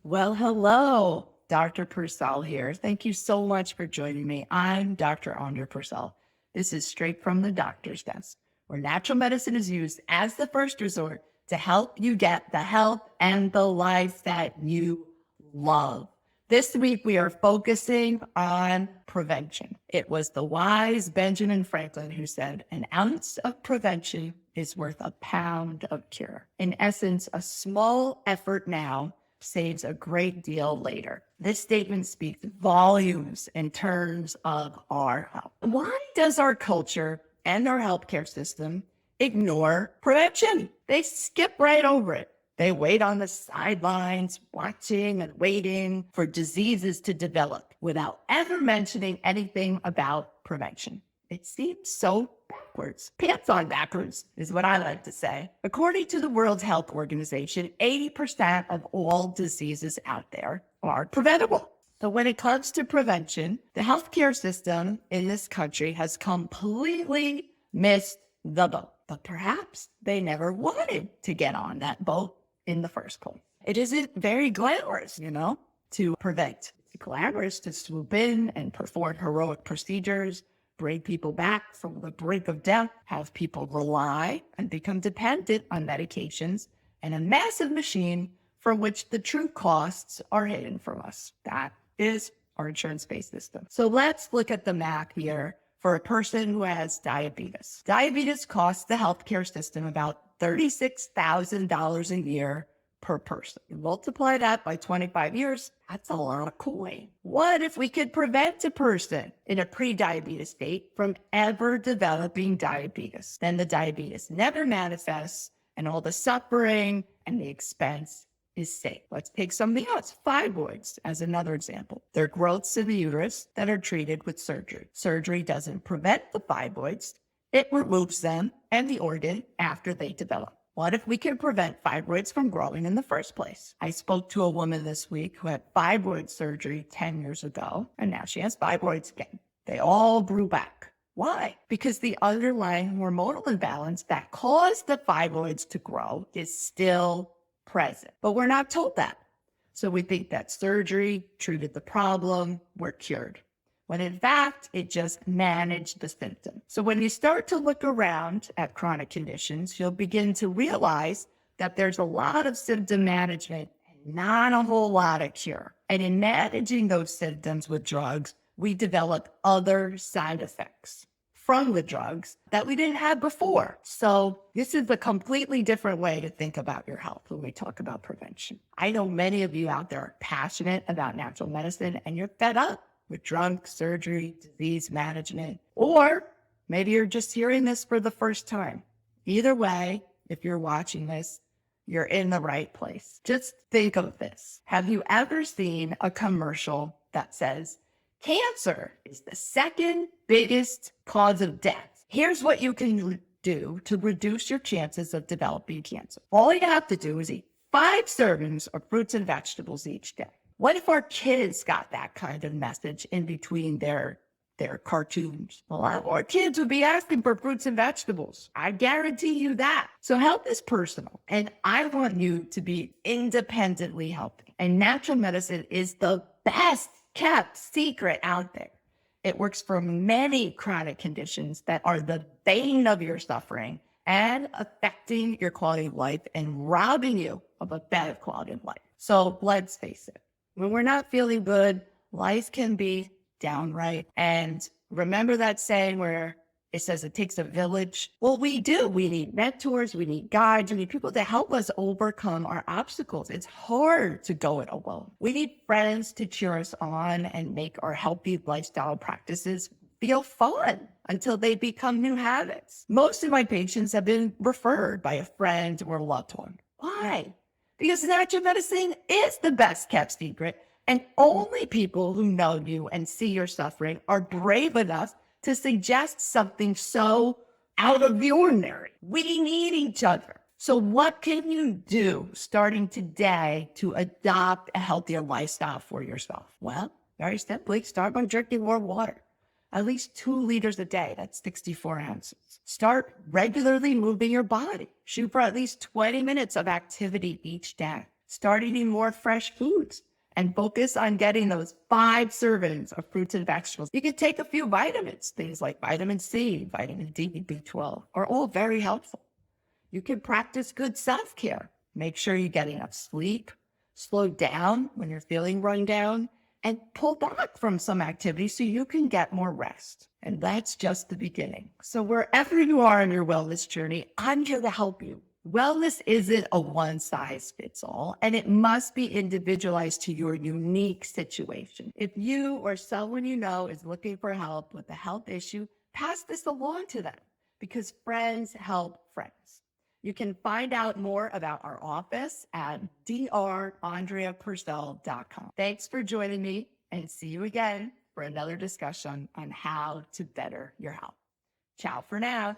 Well, hello, Dr. Purcell here. Thank you so much for joining me. I'm Dr. Andrea Purcell. This is straight from the doctor's desk, where natural medicine is used as the first resort to help you get the health and the life that you love. This week, we are focusing on prevention. It was the wise Benjamin Franklin who said, an ounce of prevention is worth a pound of cure. In essence, a small effort now saves a great deal later. This statement speaks volumes in terms of our health. Why does our culture and our healthcare system ignore prevention? They skip right over it. They wait on the sidelines, watching and waiting for diseases to develop without ever mentioning anything about prevention. It seems so backwards. Pants on backwards is what I like to say. According to the World Health Organization, 80% of all diseases out there are preventable. So when it comes to prevention, the healthcare system in this country has completely missed the boat. But perhaps they never wanted to get on that boat in the first place. It isn't very glamorous, to prevent. It's glamorous to swoop in and perform heroic procedures, bring people back from the brink of death, have people rely and become dependent on medications and a massive machine from which the true costs are hidden from us. That is our insurance-based system. So let's look at the math here for a person who has diabetes. Diabetes costs the healthcare system about $36,000 a year per person. You multiply that by 25 years, that's a lot of coin. What if we could prevent a person in a pre-diabetes state from ever developing diabetes? Then the diabetes never manifests and all the suffering and the expense is safe. Let's take something else. Fibroids as another example. They're growths in the uterus that are treated with surgery. Surgery doesn't prevent the fibroids. It removes them and the organ after they develop. What if we could prevent fibroids from growing in the first place? I spoke to a woman this week who had fibroid surgery 10 years ago, and now she has fibroids again. They all grew back. Why? Because the underlying hormonal imbalance that caused the fibroids to grow is still present. But we're not told that. So we think that surgery treated the problem, we're cured, when in fact, it just managed the symptom. So when you start to look around at chronic conditions, you'll begin to realize that there's a lot of symptom management and not a whole lot of cure. And in managing those symptoms with drugs, we develop other side effects from the drugs that we didn't have before. So this is a completely different way to think about your health when we talk about prevention. I know many of you out there are passionate about natural medicine and you're fed up with drug, surgery, disease management, or maybe you're just hearing this for the first time. Either way, if you're watching this, you're in the right place. Just think of this. Have you ever seen a commercial that says, cancer is the second biggest cause of death? Here's what you can do to reduce your chances of developing cancer. All you have to do is eat 5 servings of fruits and vegetables each day. What if our kids got that kind of message in between their cartoons? A lot more kids would be asking for fruits and vegetables. I guarantee you that. So health is personal, and I want you to be independently healthy. And natural medicine is the best kept secret out there. It works for many chronic conditions that are the bane of your suffering and affecting your quality of life and robbing you of a better quality of life. So let's face it. When we're not feeling good, life can be downright. And remember that saying where it says it takes a village? Well, we do. We need mentors. We need guides. We need people to help us overcome our obstacles. It's hard to go it alone. We need friends to cheer us on and make our healthy lifestyle practices feel fun until they become new habits. Most of my patients have been referred by a friend or a loved one. Why? Because natural medicine is the best kept secret, and only people who know you and see your suffering are brave enough to suggest something so out of the ordinary. We need each other. So what can you do starting today to adopt a healthier lifestyle for yourself? Well, very simply, start by drinking more water. At least 2 liters a day. That's 64 ounces. Start regularly moving your body. Shoot for at least 20 minutes of activity each day. Start eating more fresh foods and focus on getting those 5 servings of fruits and vegetables. You can take a few vitamins, things like vitamin C, vitamin D, B12, are all very helpful. You can practice good self-care. Make sure you get enough sleep, slow down when you're feeling run down, and pull back from some activities so you can get more rest. And that's just the beginning. So wherever you are in your wellness journey, I'm here to help you. Wellness isn't a one-size-fits-all, and it must be individualized to your unique situation. If you or someone you know is looking for help with a health issue, pass this along to them, because friends help friends. You can find out more about our office at drandreapurcell.com. Thanks for joining me, and see you again for another discussion on how to better your health. Ciao for now.